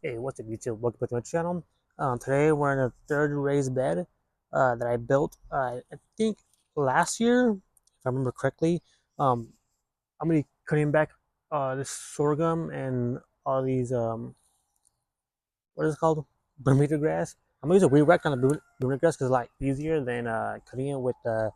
Hey, what's up YouTube? Welcome back to my channel. Today we're in a third raised bed that I built, I think last year, if I remember correctly. I'm going to be cutting back this sorghum and all these, what is it called? Bermuda grass. I'm going to use a weed whack on the Bermuda grass because it's a lot easier than cutting it with head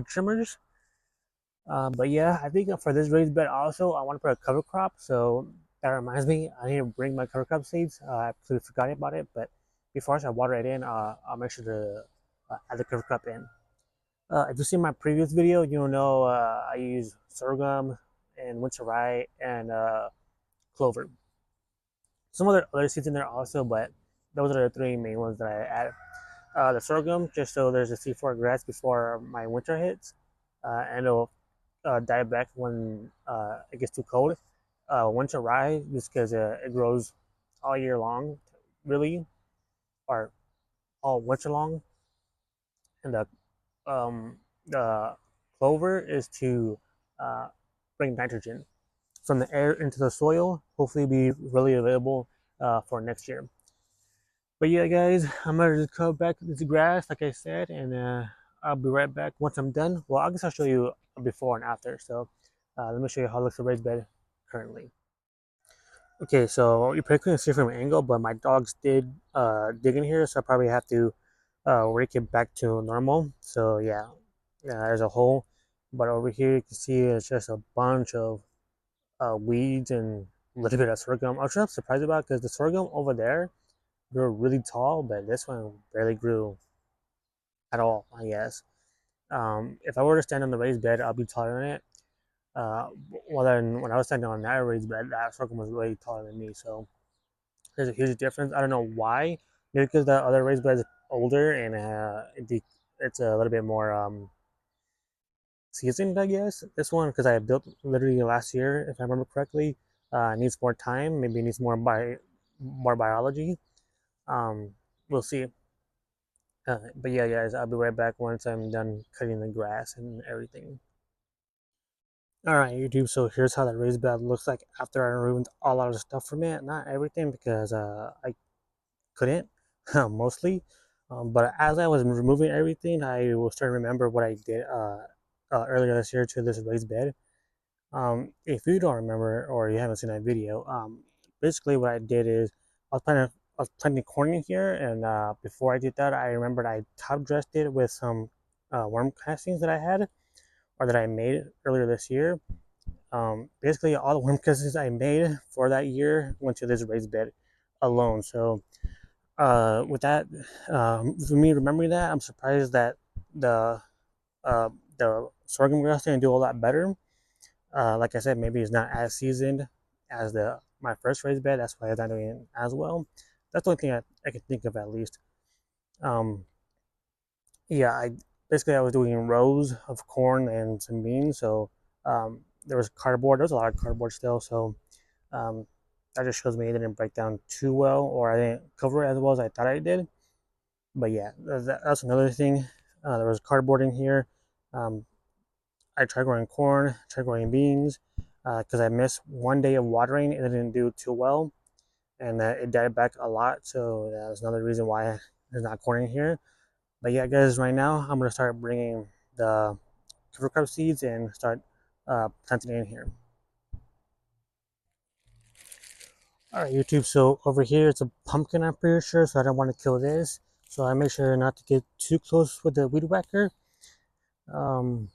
trimmers. But yeah, I think for this raised bed also, I want to put a cover crop. So that reminds me, I need to bring my cover crop seeds. I completely forgot about it, but before I water it in, I'll make sure to add the cover crop in. If you see my previous video, you'll know I use sorghum and winter rye and clover. Some other seeds in there also, but those are the three main ones that I added. The sorghum, just so there's a C4 grass before my winter hits, and it'll die back when it gets too cold. Winter rye, just because it grows all year long, really, or all winter long. And the clover is to uh, bring nitrogen from the air into the soil, hopefully be really available for next year. But yeah, guys, I'm gonna just cut back this grass, like I said, and I'll be right back once I'm done. Well, I guess I'll show you before and after. So let me show you how it looks the raised bed currently. Okay, so you probably couldn't see from an angle, but my dogs did dig in here, so I probably have to rake it back to normal. So yeah, there's a hole, but over here you can see it's just a bunch of weeds and a little bit of sorghum. I was surprised about because the sorghum over there grew really tall, but this one barely grew at all, I guess. If I were to stand on the raised bed, I'll be taller than it. Uh, well, then when I was standing on that raised bed, that sorghum was way taller than me. So there's a huge difference. I don't know why. Maybe because the other raised bed is older and it's a little bit more seasoned, I guess. This one, because I built literally last year, if I remember correctly, needs more time. Maybe needs more biology. Um, we'll see. But yeah, guys, I'll be right back once I'm done cutting the grass and everything. All right, YouTube. So here's how the raised bed looks like after I removed a lot of stuff from it. Not everything because I couldn't mostly. But as I was removing everything, I was starting to remember what I did earlier this year to this raised bed. If you don't remember or you haven't seen that video, basically what I did is I was planting corn in here, and before I did that, I remembered I top dressed it with some worm castings that I had or that I made earlier this year. Basically, all the worm castings I made for that year went to this raised bed alone. So with that, for me remembering that, I'm surprised that the the sorghum grass didn't do a lot better. Like I said, maybe it's not as seasoned as the my first raised bed. That's why it's not doing as well. That's the only thing I can think of at least. Um, yeah, I was doing rows of corn and some beans. So there was cardboard. There was a lot of cardboard still. So um, that just shows me it didn't break down too well, or I didn't cover it as well as I thought I did. But yeah, that's another thing. There was cardboard in here. Um, I tried growing corn, tried growing beans, because I missed one day of watering and it didn't do too well, and it died back a lot. So that was another reason why there's not corn in here. But yeah, guys, right now I'm gonna start bringing the cover crop seeds and start planting it in here. All right, YouTube. So over here it's a pumpkin, I'm pretty sure. So I don't want to kill this. So I make sure not to get too close with the weed whacker. Um,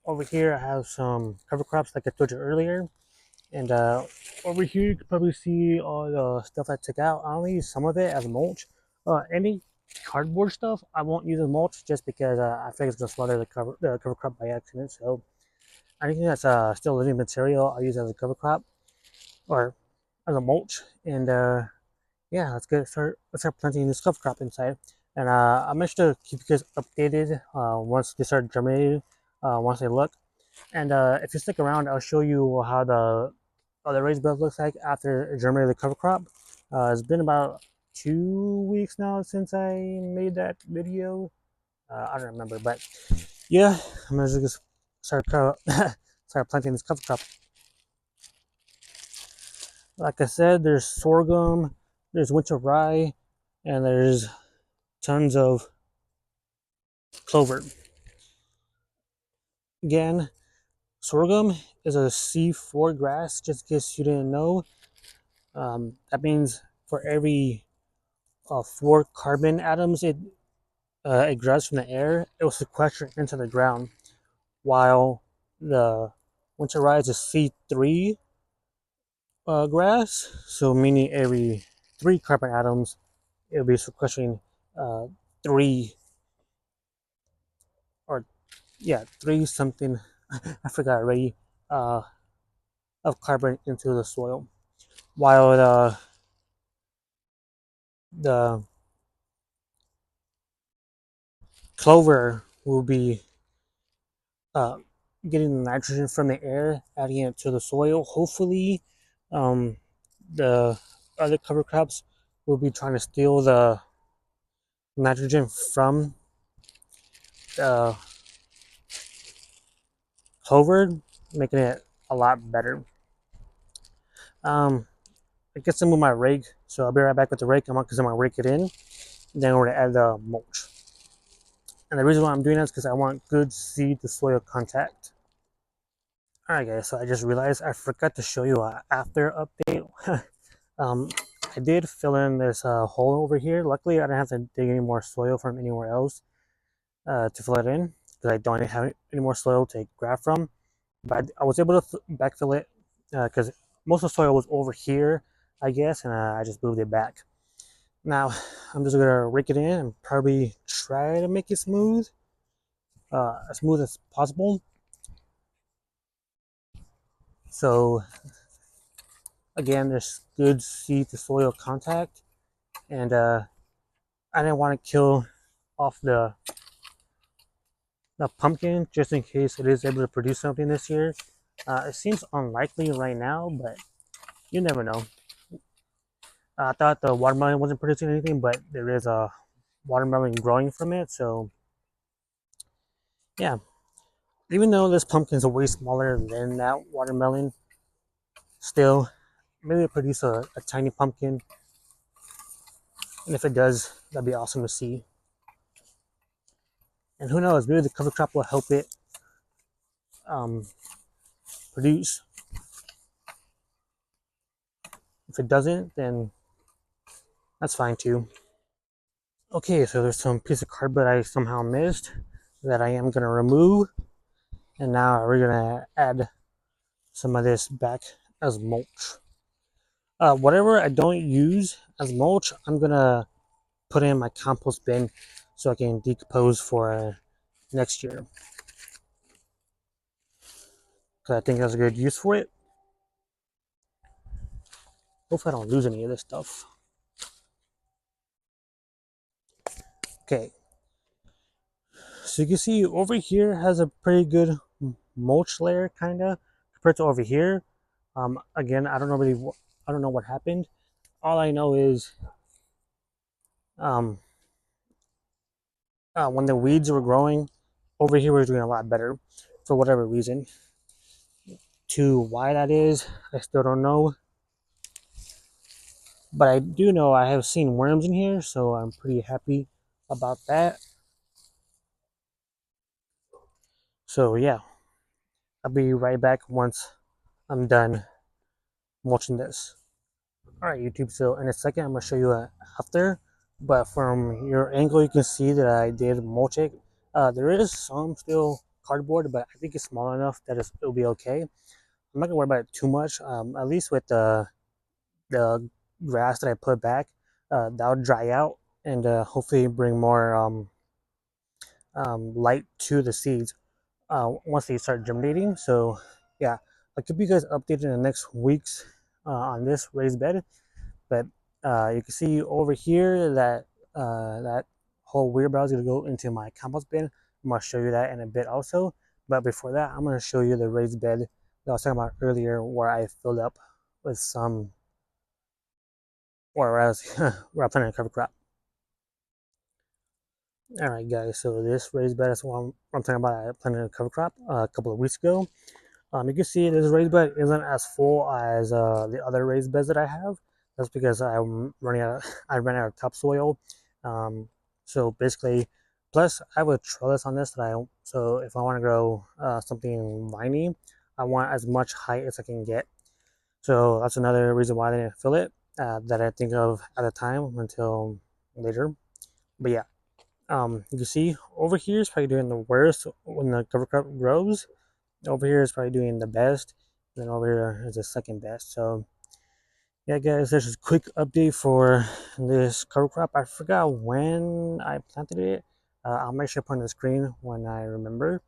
Over here I have some cover crops like I told you earlier. And over here, you can probably see all the stuff I took out. I only use some of it as mulch. Any cardboard stuff, I won't use as mulch just because I think it's going to smother the cover crop by accident. So anything that's still living material, I'll use as a cover crop or as a mulch. And yeah, let's start planting this cover crop inside. And I'll make sure to keep you guys updated once they start germinating, once they look. And if you stick around, I'll show you how the raised bed looks like after germinating the cover crop. It's been about 2 weeks now since I made that video. I don't remember, but yeah, I'm gonna just start start planting this cover crop. Like I said, there's sorghum, there's winter rye, and there's tons of clover. Again, sorghum is a C4 grass, just in case you didn't know. That means for every 4 carbon atoms it grabs from the air, it will sequester into the ground, while the winter rye is a C3 grass, so meaning every 3 carbon atoms, it will be sequestering 3 or yeah, 3 something, I forgot already, uh, of carbon into the soil, while the clover will be uh, getting the nitrogen from the air, adding it to the soil. Hopefully, um, the other cover crops will be trying to steal the nitrogen from the clover, making it a lot better. Um, I guess I'm with my rake, so I'll be right back with the rake. Because I'm gonna rake it in. Then we're gonna add the mulch. And the reason why I'm doing that is because I want good seed to soil contact. Alright guys, so I just realized I forgot to show you a after update. um, I did fill in this hole over here. Luckily, I didn't have to dig any more soil from anywhere else to fill it in, because I don't have any more soil to grab from. But I was able to backfill it because most of the soil was over here, I guess, and I just moved it back. Now, I'm just gonna rake it in and probably try to make it as smooth as possible. So again, there's good seed to soil contact, and I didn't want to kill off the pumpkin just in case it is able to produce something this year. It seems unlikely right now, but you never know. I thought the watermelon wasn't producing anything, but there is a watermelon growing from it. So yeah, even though this pumpkin is way smaller than that watermelon, still maybe it produce a tiny pumpkin. And if it does, that'd be awesome to see. And who knows, maybe the cover crop will help it um, produce. If it doesn't, then that's fine too. Okay, so there's some piece of cardboard I somehow missed that I am gonna remove, and now we're gonna add some of this back as mulch. Whatever I don't use as mulch, I'm gonna put in my compost bin so I can decompose for next year. Because I think that's a good use for it. Hopefully I don't lose any of this stuff. Okay, so you can see over here has a pretty good mulch layer, kinda, compared to over here. Again, I don't know really, I don't know what happened. All I know is, um, when the weeds were growing, over here we're doing a lot better, for whatever reason. To why that is, I still don't know. But I do know I have seen worms in here, so I'm pretty happy about that. So yeah, I'll be right back once I'm done mulching this. Alright YouTube, so in a second I'm going to show you a after, but from your angle you can see that I did mulch it. There is some still cardboard, but I think it's small enough that it'll be okay. I'm not going to worry about it too much, at least with the grass that I put back. That'll dry out and hopefully bring more light to the seeds once they start germinating. So yeah, I'll keep you guys updated in the next weeks on this raised bed. But you can see over here that that whole wheelbarrow is going to go into my compost bin. I'm going to show you that in a bit also. But before that, I'm going to show you the raised bed that I was talking about earlier, where I filled up with some, or where I planted a cover crop. Alright guys, so this raised bed is what I'm talking about. I planted a cover crop a couple of weeks ago. You can see this raised bed isn't as full as the other raised beds that I have. That's because I'm running out. I ran out of topsoil. Um, so basically, plus I have a trellis on this that I. So if I want to grow something viney, I want as much height as I can get. So that's another reason why I didn't fill it. That I think of at the time until later. But yeah, you can see over here is probably doing the worst when the cover crop grows. Over here is probably doing the best. And then over here is the second best. So yeah, guys, there's a quick update for this cover crop. I forgot when I planted it. I'll make sure to put on the screen when I remember.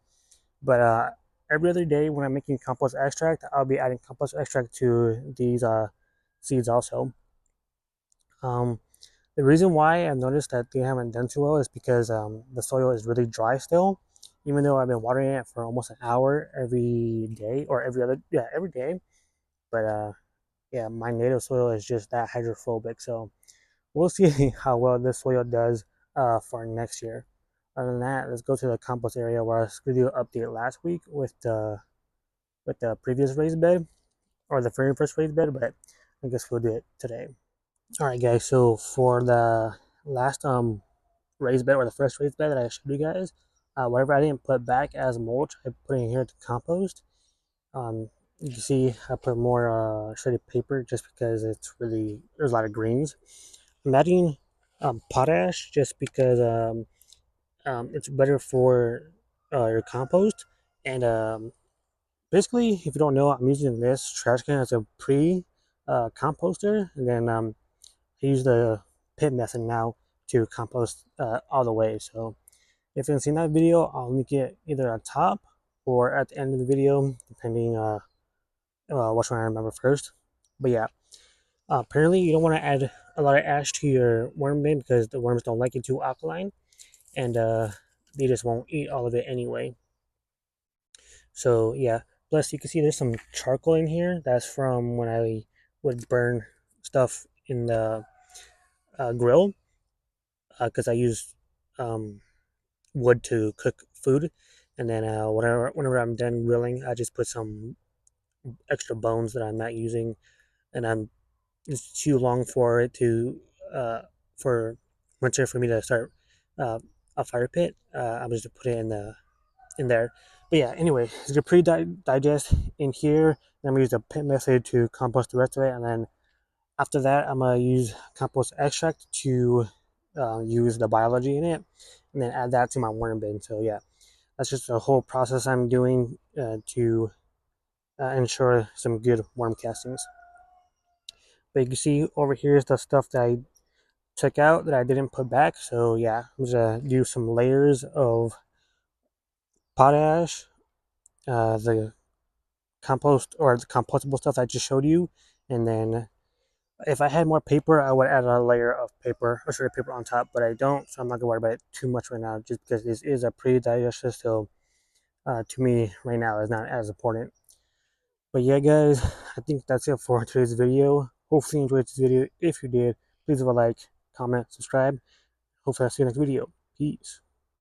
But every other day when I'm making compost extract, I'll be adding compost extract to these seeds also. Um, the reason why I've noticed that they haven't done too well is because the soil is really dry still, even though I've been watering it for almost an hour every day or every day. But yeah, my native soil is just that hydrophobic. So we'll see how well this soil does for next year. Other than that, let's go to the compost area where I was going to do an update last week with the previous raised bed or the very first raised bed, but I guess we'll do it today. All right, guys. So for the last raised bed or the first raised bed that I showed you guys, whatever I didn't put back as mulch, I put in here to compost. You can see I put more shredded paper just because it's really there's a lot of greens. I'm adding potash just because it's better for your compost. And basically, if you don't know, I'm using this trash can as a pre composter, and then I use the pit method now to compost all the way. So if you haven't seen that video, I'll link it either on top or at the end of the video, depending which one I remember first. But yeah, apparently you don't want to add a lot of ash to your worm bin because the worms don't like it too alkaline, and they just won't eat all of it anyway. So yeah, plus you can see there's some charcoal in here. That's from when I would burn stuff in the grill because I use um, wood to cook food, and then whenever I'm done grilling, I just put some extra bones that I'm not using, and it's too long for it to for winter for me to start uh, a fire pit. I'm just gonna put it in there. But yeah, anyway, it's gonna digest in here. And I'm gonna use the pit method to compost the rest of it, and then after that, I'm gonna use compost extract to use the biology in it, and then add that to my worm bin. So yeah, that's just a whole process I'm doing to ensure some good worm castings. But you can see over here is the stuff that I took out that I didn't put back. So yeah, I'm just gonna do some layers of potash, the compost or the compostable stuff I just showed you, and then if I had more paper, I would add a layer of paper or shredded paper on top, but I don't, so I'm not gonna worry about it too much right now, just because this is a pre-digestion, so to me right now is not as important. But yeah, guys, I think that's it for today's video. Hopefully you enjoyed this video. If you did, please leave a like, comment, subscribe. Hopefully I'll see you next video. Peace.